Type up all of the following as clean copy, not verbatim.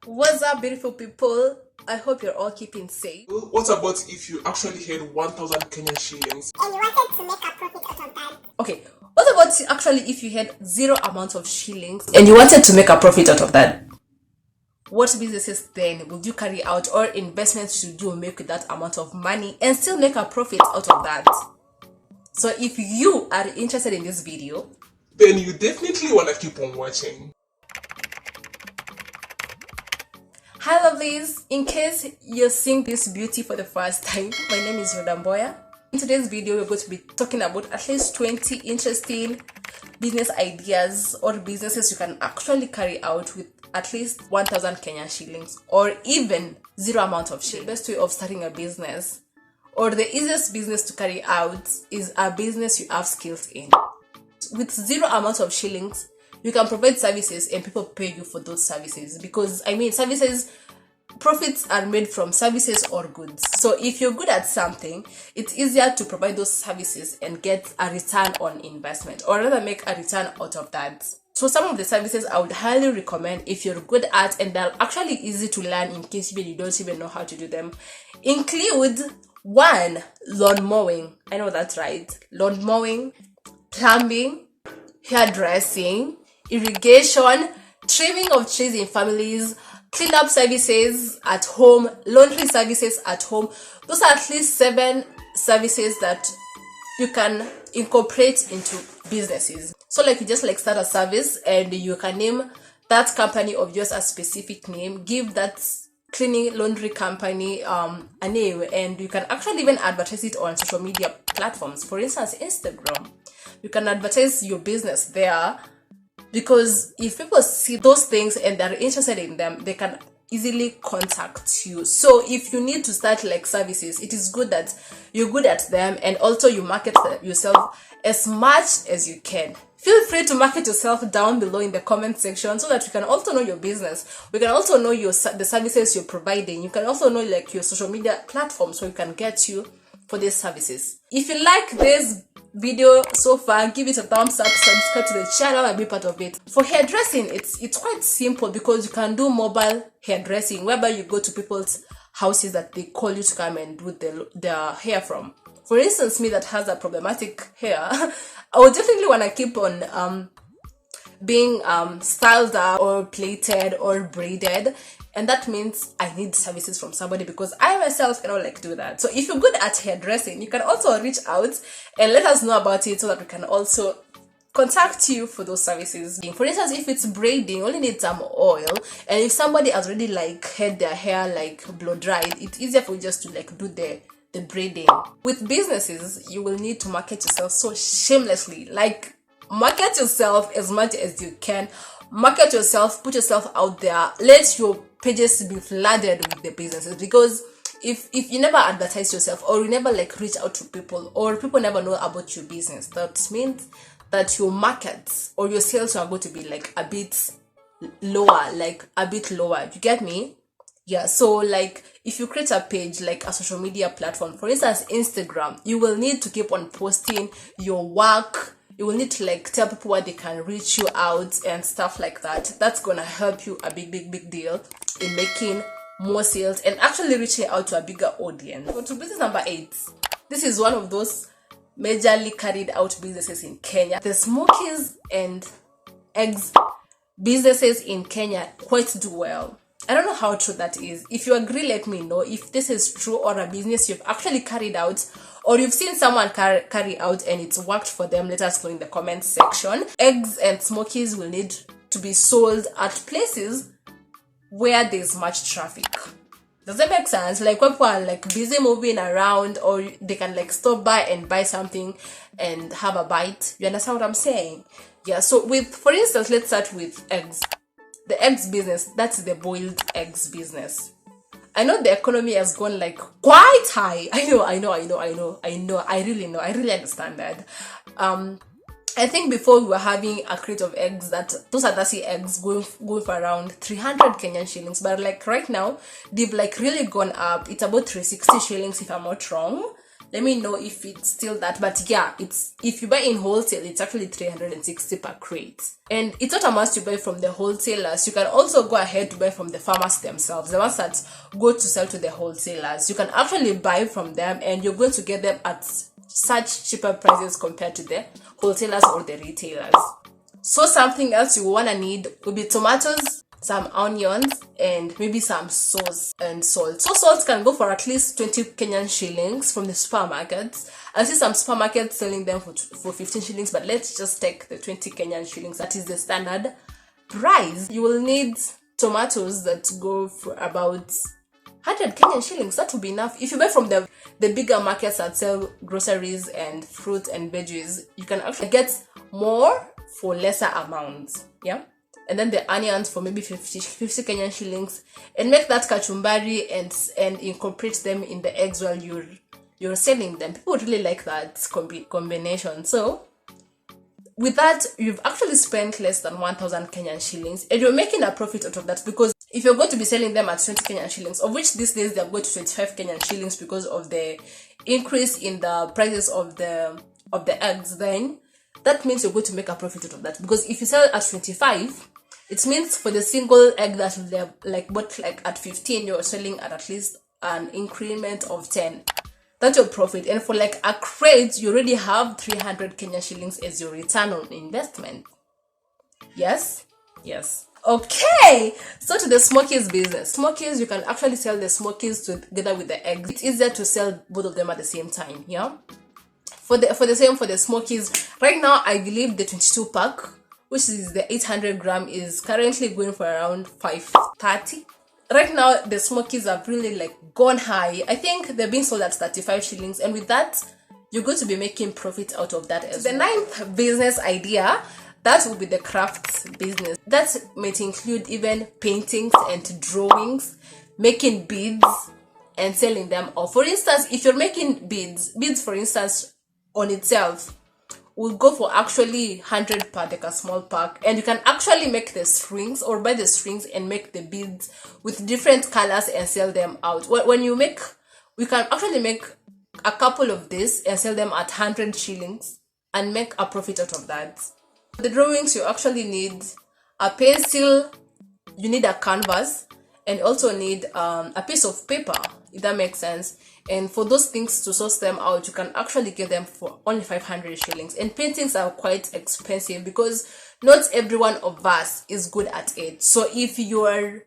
What's up, beautiful people? I hope you're all keeping safe. What about if you actually had 1,000 Kenyan shillings and you wanted to make a profit out of that? Okay, what about actually if you had zero amount of shillings and you wanted to make a profit out of that? What businesses then would you carry out, or investments should you make with that amount of money and still make a profit out of that? So if you are interested in this video, then you definitely want to keep on watching. Hi lovelies, in case you're seeing this beauty for the first time, my name is Rodamboya. In today's video, we're going to be talking about at least 20 interesting business ideas or businesses you can actually carry out with at least 1,000 Kenyan shillings or even zero amount of shillings. The best way of starting a business or the easiest business to carry out is a business you have skills in. With zero amount of shillings, you can provide services and people pay you for those services, because services, profits are made from services or goods. So if you're good at something, it's easier to provide those services and get a return on investment, or rather make a return out of that. So some of the services I would highly recommend if you're good at, and they're actually easy to learn in case you don't even know how to do them, include 1, lawn mowing. I know that's right. Lawn mowing, plumbing, hairdressing, irrigation, trimming of trees in families, cleanup services at home, laundry services at home. Those are at least 7 services that you can incorporate into businesses. So you just start a service and you can name that company of yours a specific name, give that cleaning laundry company a name, and you can actually even advertise it on social media platforms. For instance, Instagram. You can advertise your business there, because if people see those things and they're interested in them, they can easily contact you. So if you need to start services, it is good that you're good at them and also you market yourself as much as you can. Feel free to market yourself down below in the comment section so that we can also know your business. We can also know the services you're providing. You can also know your social media platforms so we can get you for these services. If you like this video so far, give it a thumbs up, subscribe to the channel and be part of it. For hairdressing, it's quite simple, because you can do mobile hairdressing, whereby you go to people's houses that they call you to come and do their hair from. For instance, me that has a problematic hair, I would definitely want to keep on being styled up or plaited or braided, and that means I need services from somebody, because I myself cannot do that. So if you're good at hairdressing, you can also reach out and let us know about it so that we can also contact you for those services. For instance, if it's braiding, you only need some oil, and if somebody has already had their hair blow dried, it's easier for you just to do the braiding. With businesses, you will need to market yourself so shamelessly. Market yourself as much as you can. Market yourself, put yourself out there, let your pages be flooded with the businesses, because if you never advertise yourself, or you never reach out to people, or people never know about your business, that means that your markets or your sales are going to be a bit lower, you get me? Yeah. So if you create a page, a social media platform, for instance Instagram, you will need to keep on posting your work. You will need to tell people where they can reach you out and stuff like that. That's gonna help you a big deal in making more sales and actually reaching out to a bigger audience. So to business number 8, this is one of those majorly carried out businesses in Kenya. The smokies and eggs businesses in Kenya quite do well. I don't know how true that is. If you agree, let me know if this is true, or a business you've actually carried out, or you've seen someone carry out and it's worked for them. Let us know in the comment section. Eggs and smokies will need to be sold at places where there's much traffic. Does that make sense? People are busy moving around, or they can stop by and buy something and have a bite. You understand what I'm saying? Yeah. So for instance, let's start with eggs. The eggs business, that's the boiled eggs business. I know the economy has gone quite high. I really understand that. I think before we were having a crate of eggs, that those are the eggs going for around 300 Kenyan shillings, but right now they've really gone up. It's about 360 shillings if I'm not wrong. Let me know if it's still that. But yeah, it's if you buy in wholesale, it's actually 360 per crate. And it's not a must to buy from the wholesalers. You can also go ahead to buy from the farmers themselves, the ones that go to sell to the wholesalers. You can actually buy from them, and you're going to get them at such cheaper prices compared to the wholesalers or the retailers. So something else you wanna need will be tomatoes, some onions, and maybe some sauce and salt. So salt can go for at least 20 Kenyan shillings from the supermarkets. I see some supermarkets selling them for 15 shillings, but let's just take the 20 Kenyan shillings. That is the standard price. You will need tomatoes that go for about 100 Kenyan shillings. That will be enough. If you buy from the bigger markets that sell groceries and fruit and veggies, you can actually get more for lesser amounts. Yeah. And then the onions for maybe 50 Kenyan shillings, and make that kachumbari and incorporate them in the eggs while you're selling them. People really like that combination. So with that, you've actually spent less than 1,000 Kenyan shillings, and you're making a profit out of that, because if you're going to be selling them at 20 Kenyan shillings, of which these days they're going to 25 Kenyan shillings because of the increase in the prices of the eggs, then that means you're going to make a profit out of that. Because if you sell at 25, it means for the single egg that they're bought at 15, you're selling at least an increment of 10. That's your profit. And for a crate, you already have 300 Kenya shillings as your return on investment. Yes? Yes. Okay, so to the smokies business. Smokies, you can actually sell the smokies together with the eggs. It's easier to sell both of them at the same time. Yeah. For the smokies, right now I believe the 22 pack, which is the 800 gram, is currently going for around 530. Right now the smokies have really gone high. I think they're being sold at 35 shillings, and with that you're going to be making profit out of that as well. The ninth business idea, that will be the crafts business. That might include even paintings and drawings, making beads and selling them off. For instance, if you're making beads for instance on itself will go for actually 100 per a small pack, and you can actually make the strings or buy the strings and make the beads with different colors and sell them out. When you can actually make a couple of this and sell them at 100 shillings and make a profit out of that. For the drawings, you actually need a pencil, you need a canvas, and also need a piece of paper, if that makes sense. And for those things to source them out, you can actually get them for only 500 shillings. And paintings are quite expensive because not every one of us is good at it. So if you're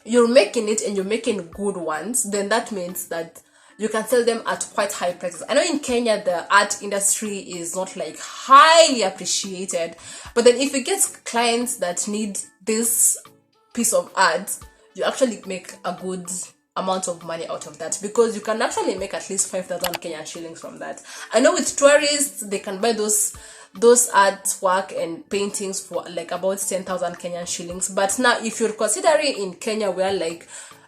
making it and you're making good ones, then that means that you can sell them at quite high prices. I know in Kenya the art industry is not highly appreciated, but then if you get clients that need this piece of art, you actually make a good amount of money out of that, because you can actually make at least 5,000 Kenyan shillings from that. I know with tourists they can buy those artwork and paintings for about 10,000 Kenyan shillings. But now if you're considering in Kenya where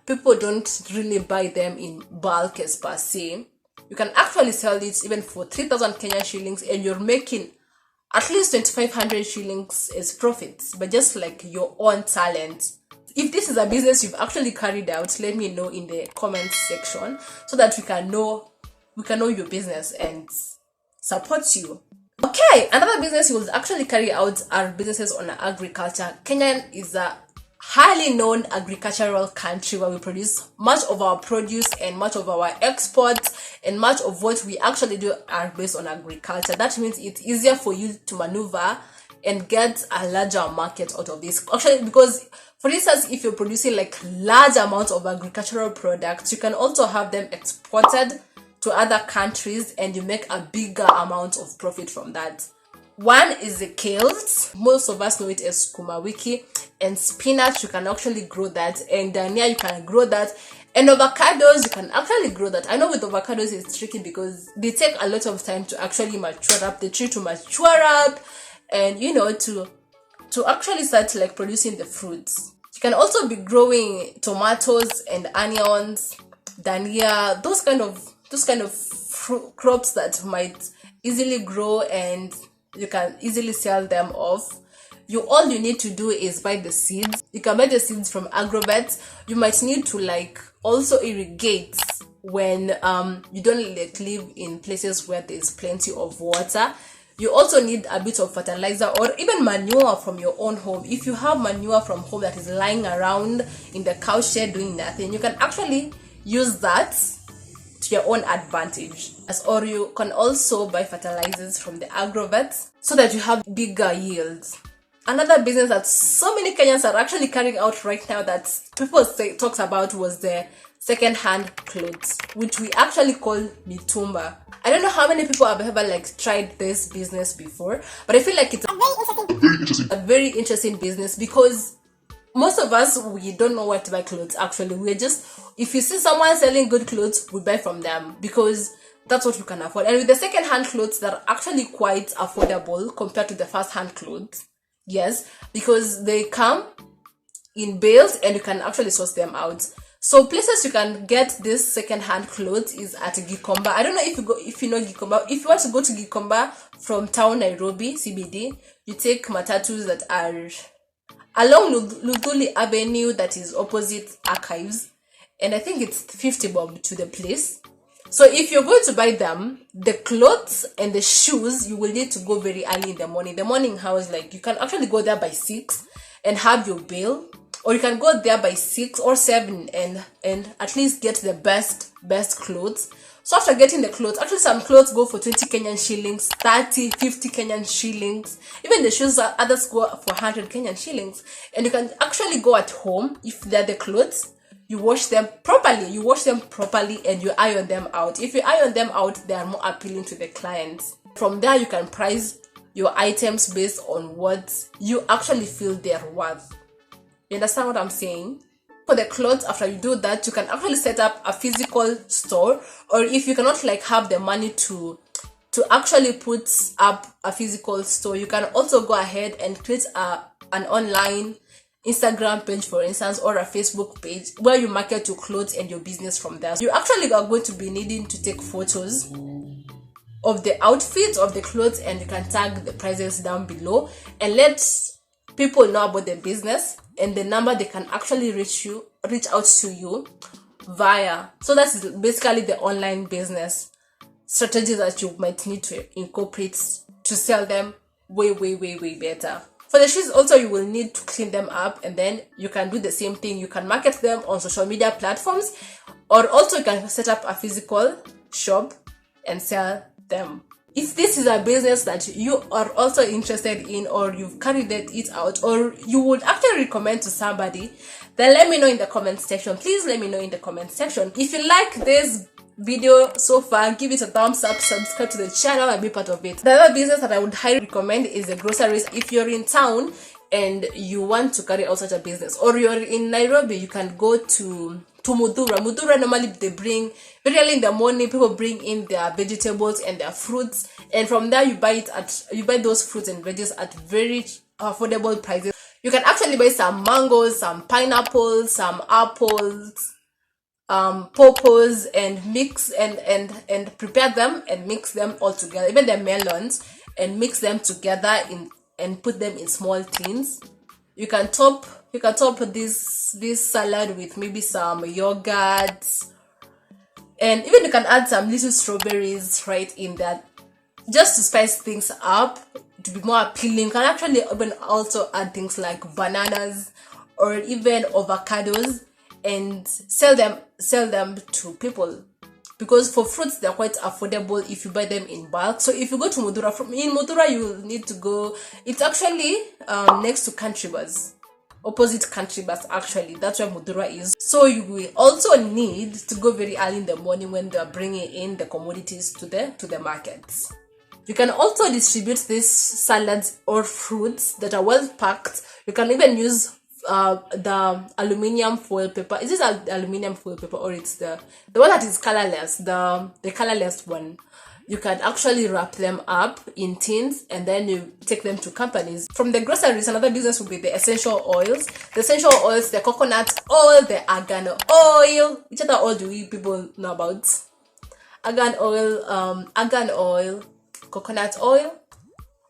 people don't really buy them in bulk as per se, you can actually sell it even for 3,000 Kenyan shillings, and you're making at least 2,500 shillings as profits, but just your own talent. If this is a business you've actually carried out, let me know in the comments section so that we can know your business and support you. Okay, another business you will actually carry out are businesses on agriculture. Kenya is a highly known agricultural country where we produce much of our produce and much of our exports, and much of what we actually do are based on agriculture. That means it's easier for you to maneuver and get a larger market out of this. Actually, because for instance, if you're producing large amounts of agricultural products, you can also have them exported to other countries and you make a bigger amount of profit from that. One is the kales. Most of us know it as sukuma wiki, and spinach. You can actually grow that, and dania you can grow that, and avocados you can actually grow that. I know with avocados it's tricky because they take a lot of time to actually mature up, the tree to mature up, and to actually start producing the fruits. You can also be growing tomatoes and onions, dania, those kind of crops that might easily grow and you can easily sell them off. All you need to do is buy the seeds. You can buy the seeds from Agrovet. You might need to also irrigate when you don't like live in places where there's plenty of water. You also need a bit of fertilizer or even manure from your own home. If you have manure from home that is lying around in the cow shed doing nothing, you can actually use that to your own advantage. Or you can also buy fertilizers from the agrovets so that you have bigger yields. Another business that so many Kenyans are actually carrying out right now that people talks about was the second-hand clothes, which we actually call mitumba. I don't know how many people have ever like tried this business before, but I feel like it's a very interesting business because most of us, we don't know where to buy clothes. Actually, we're just, if you see someone selling good clothes, we buy from them because that's what we can afford. And with the second-hand clothes, that are actually quite affordable compared to the first-hand clothes. Yes, because they come in bales and you can actually source them out. So places you can get this second-hand clothes is at Gikomba. I don't know if you know Gikomba. If you want to go to Gikomba from town Nairobi CBD, you take matatus that are along Luthuli Avenue, that is opposite Archives, and I think it's 50 bob to the place. So if you're going to buy them, the clothes and the shoes, you will need to go very early in the morning. The morning hours, like you can actually go there by 6 and have your bill, or you can go there by 6 or 7 and at least get the best clothes. So after getting the clothes, actually some clothes go for 20 Kenyan shillings, 30, 50 Kenyan shillings. Even the shoes, others go for 100 Kenyan shillings. And you can actually go at home, if they're the clothes, you wash them properly and you iron them out. If you iron them out, they are more appealing to the clients. From there, you can price your items based on what you actually feel they're worth. You understand what I'm saying? For the clothes, after you do that, you can actually set up a physical store, or if you cannot like have the money to actually put up a physical store, you can also go ahead and create an online Instagram page, for instance, or a Facebook page where you market your clothes and your business from there. You actually are going to be needing to take photos of the outfits of the clothes, and you can tag the prices down below and let people know about the business and the number they can actually reach out to you via. So that's basically the online business strategy that you might need to incorporate to sell them way better. For the shoes also, you will need to clean them up, and then you can do the same thing. You can market them on social media platforms, or also you can set up a physical shop and sell them. If this is a business that you are also interested in, or you've carried it out, or you would actually recommend to somebody, then let me know in the comment section. Please let me know in the comment section. If you like this video so far, give it a thumbs up, subscribe to the channel and be part of it. The other business that I would highly recommend is the groceries. If you're in town and you want to carry out such a business, or you're in Nairobi, you can go to Mudura. Normally they bring very early in the morning, people bring in their vegetables and their fruits, and from there you buy those fruits and veggies at very affordable prices. You can actually buy some mangoes, some pineapples, some apples, pawpaws, and mix and prepare them and mix them all together, even the melons, and mix them together and put them in small tins. You can top this salad with maybe some yogurt, and even you can add some little strawberries right in that, just to spice things up to be more appealing. You can actually even also add things like bananas or even avocados and sell them to people, because for fruits they're quite affordable if you buy them in bulk. So if you go to Mudura, in Mudura you will need to go, it's actually next to Country Bus, opposite Country Bus actually, that's where Mudura is. So you will also need to go very early in the morning when they're bringing in the commodities to the markets. You can also distribute these salads or fruits that are well packed. You can even use the aluminium foil paper. Is this aluminium foil paper, or it's the one that is colorless, the colorless one? You can actually wrap them up in tins and then you take them to companies. From the groceries, another business would be the essential oils. The essential oils, the coconut oil, the argan oil. Which other oil do we people know about? Argan oil, coconut oil,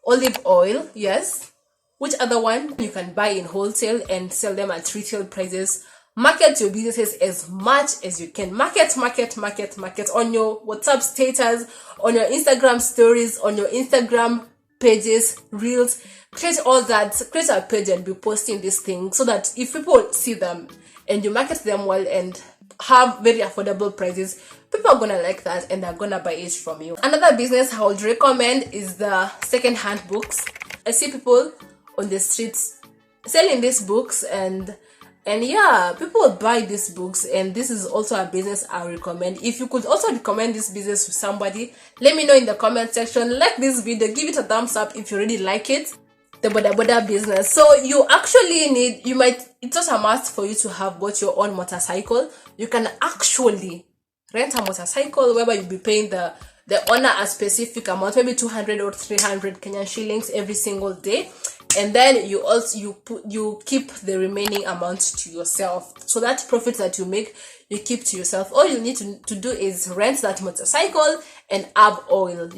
olive oil, yes. Which other one? You can buy in wholesale and sell them at retail prices Market your businesses as much as you can. Market on your WhatsApp status, on your Instagram stories, on your Instagram pages, reels. Create all that. Create a page and be posting these things so that if people see them and you market them well and have very affordable prices, people are gonna like that and they're gonna buy it from you. Another business I would recommend is the second-hand books. I see people on the streets selling these books, and yeah, people buy these books, and this is also a business I recommend. If you could also recommend this business to somebody, let me know in the comment section. Like this video, give it a thumbs up if you really like it. The boda business. So you actually need, it's not a must for you to have bought your own motorcycle. You can actually rent a motorcycle whereby you'll be paying the owner a specific amount, maybe 200 or 300 Kenyan shillings every single day, and then you keep the remaining amount to yourself. So that profit that you make, you keep to yourself. All you need to do is rent that motorcycle and add oil.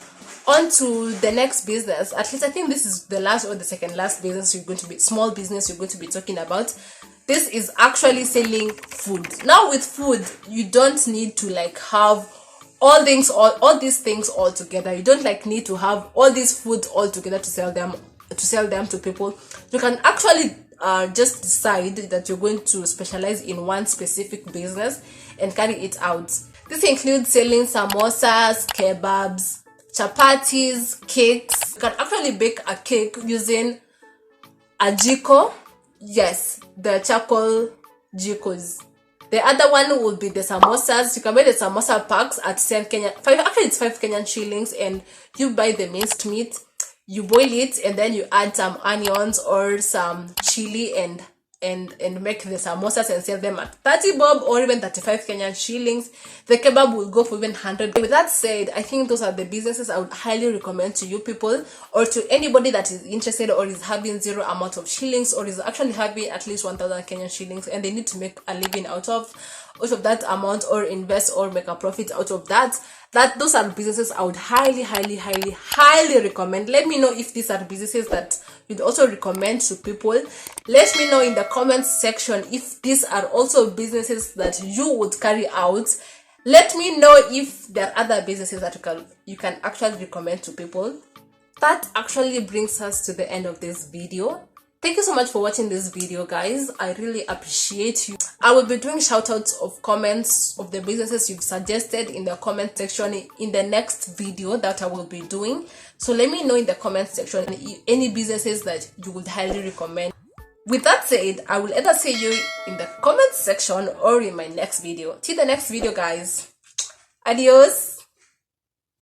On to the next business. At least I think this is the last or the second last business small business you're going to be talking about. This is actually selling food. Now with food, you don't need to have all these things all together. You don't need to have all these foods all together to sell them to people. You can actually just decide that you're going to specialize in one specific business and carry it out. This includes selling samosas, kebabs, chapatis, cakes. You can actually bake a cake using a jiko. Yes, the charcoal jikos. The other one will be the samosas. You can buy the samosa packs at 10 Kenyan. Actually, it's 5 Kenyan shillings, and you buy the minced meat. You boil it, and then you add some onions or some chili and make the samosas and sell them at 30 bob or even 35 Kenyan shillings. The kebab will go for even 100. With that said, I think those are the businesses I would highly recommend to you people, or to anybody that is interested or is having zero amount of shillings, or is actually having at least 1,000 Kenyan shillings and they need to make a living out of that amount, or invest or make a profit out of that. Those are businesses I would highly recommend. Let me know if these are businesses that you'd also recommend to people. Let me know in the comments section if these are also businesses that you would carry out. Let me know if there are other businesses that you can actually recommend to people. That actually brings us to the end of this video. Thank you so much for watching this video, guys. I really appreciate you. I will be doing shoutouts of comments of the businesses you've suggested in the comment section in the next video that I will be doing. So let me know in the comment section any businesses that you would highly recommend. With that said, I will either see you in the comment section or in my next video. Till the next video, guys. Adios.